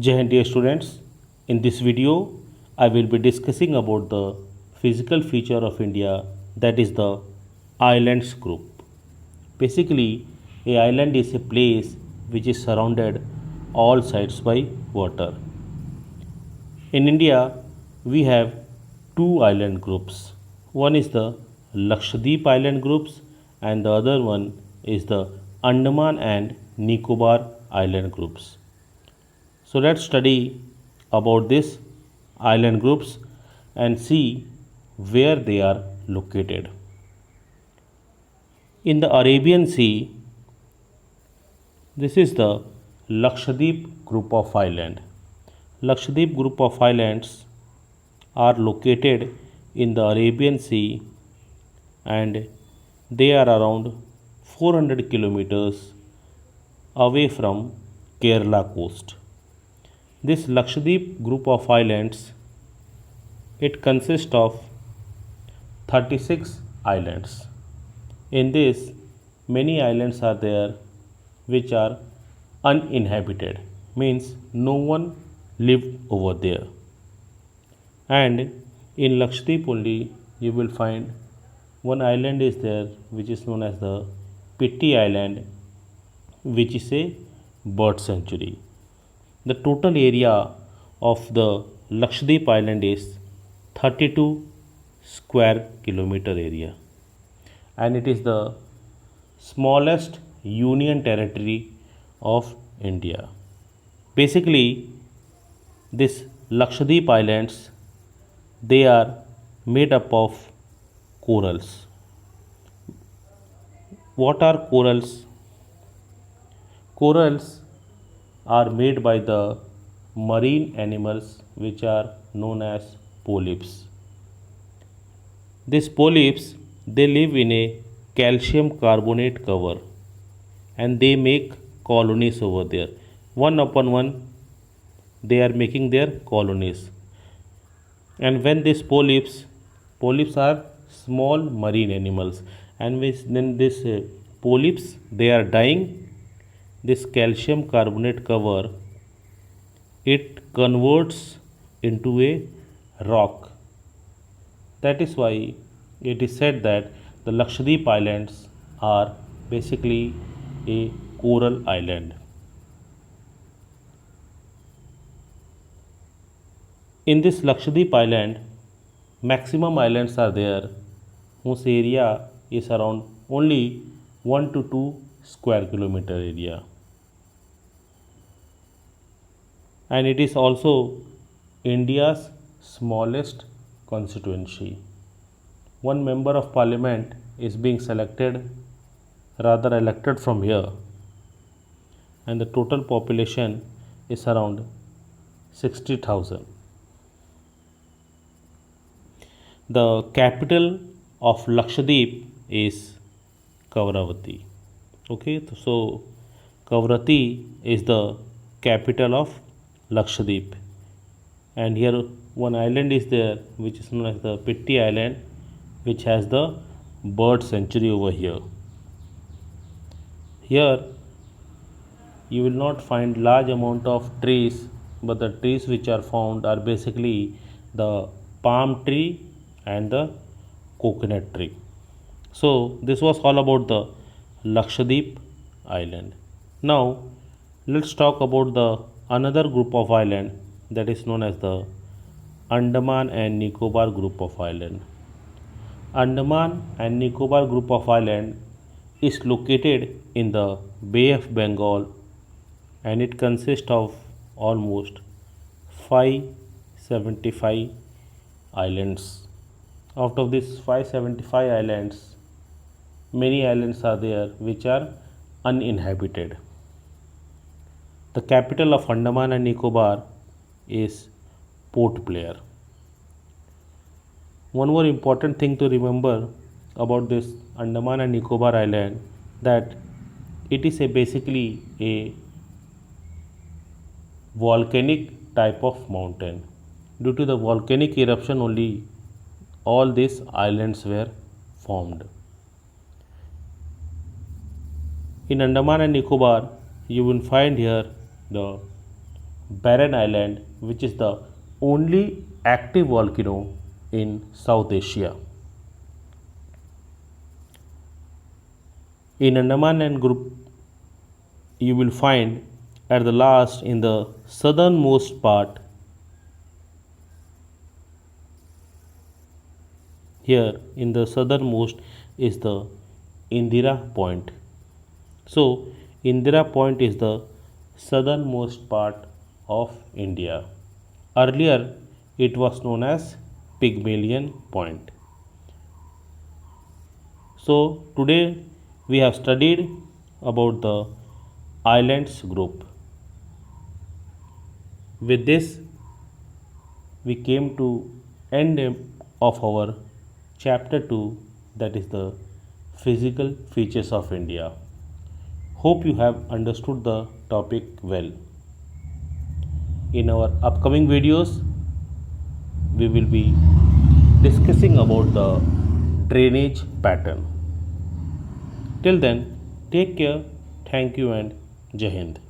Jai Hind dear students, in this video I will be discussing about the physical feature of India, that is the islands group. Basically, a island is a place which is surrounded all sides by water. In India, we have two island groups. One is the Lakshadweep island groups and the other one is the Andaman and Nicobar island groups. So let's study about these island groups and see where they are located. In the Arabian Sea, this is the Lakshadweep group of islands. Lakshadweep group of islands are located in the Arabian Sea and they are around 400 kilometers away from Kerala coast. This Lakshadweep group of islands, it consists of 36 islands. In this, many islands are there which are uninhabited, means no one lived over there. And in Lakshadweep only you will find one island is there which is known as the Pitti Island, which is a bird sanctuary. The total area of the Lakshadweep island is 32 square kilometer area, and it is the smallest union territory of India. Basically, this Lakshadweep islands, they are made up of corals. What are corals? Corals are made by the marine animals which are known as polyps. These polyps, they live in a calcium carbonate cover and they make colonies over there. One upon one they are making their colonies. And when these polyps are small marine animals, and then this polyps, they are dying, this calcium carbonate cover, it converts into a rock. That is why it is said that the Lakshadweep islands are basically a coral island. In this Lakshadweep island, maximum islands are there whose area is around only 1 to 2 square kilometer area. And it is also India's smallest constituency. One member of parliament is being selected, rather elected from here, and the total population is around 60,000. The capital of Lakshadweep is Kavravati. Okay, so Kavravati is the capital of Lakshadweep, and here one island is there which is known as the Pitti Island, which has the bird sanctuary over here. Here you will not find large amount of trees, but the trees which are found are basically the palm tree and the coconut tree. So this was all about the Lakshadweep island. Now let's talk about the another group of island, that is known as the Andaman and Nicobar group of island. Andaman and Nicobar group of island is located in the Bay of Bengal and it consists of almost 575 islands. Out of these 575 islands, many islands are there which are uninhabited. The capital of Andaman and Nicobar is Port Blair. One more important thing to remember about this Andaman and Nicobar island, that it is basically a volcanic type of mountain. Due to the volcanic eruption only all these islands were formed. In Andaman and Nicobar, you will find here the Barren Island, which is the only active volcano in South Asia. In Andaman and group, you will find at the last in the southernmost part here in the southernmost is the Indira Point. So, Indira Point is the southernmost part of India. Earlier, it was known as Pygmalion Point. So, today we have studied about the islands group. With this, we came to end of our chapter 2, that is the physical features of India. Hope you have understood the topic well. In our upcoming videos, we will be discussing about the drainage pattern. Till then, take care, thank you and Jai Hind.